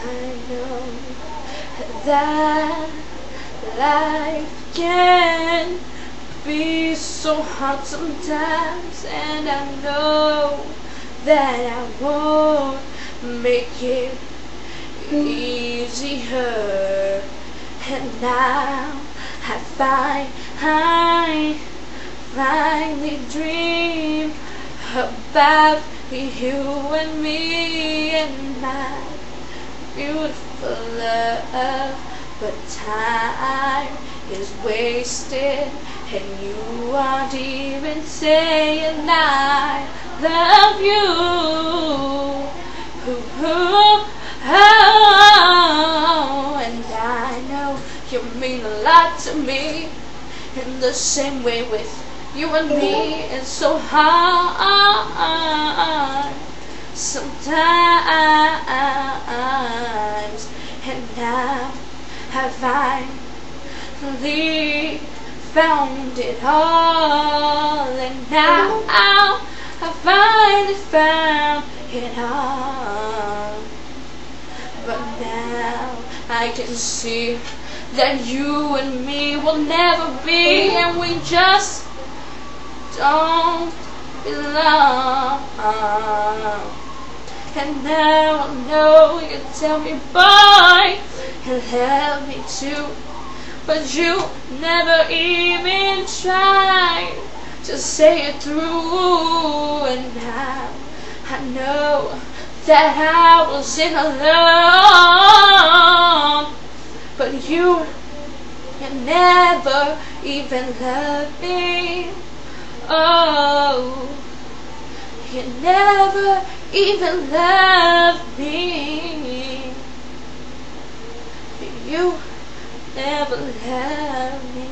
I know that life can be so hard sometimes, and I know that I won't make it easier. And now I finally dream about you and me and my beautiful love. But time is wasted, and you aren't even saying I love you. And I know you mean a lot to me, in the same way with you and me. It's so hard sometimes, and now I finally found it all, and now I finally found it all. But now I can see that you and me will never be, and we just don't belong. And now I know you tell me bye and help me too, but you never even tried to say it through. And now I know that I wasn't alone, but you never even loved me. Oh, you never even loved me. You never loved me.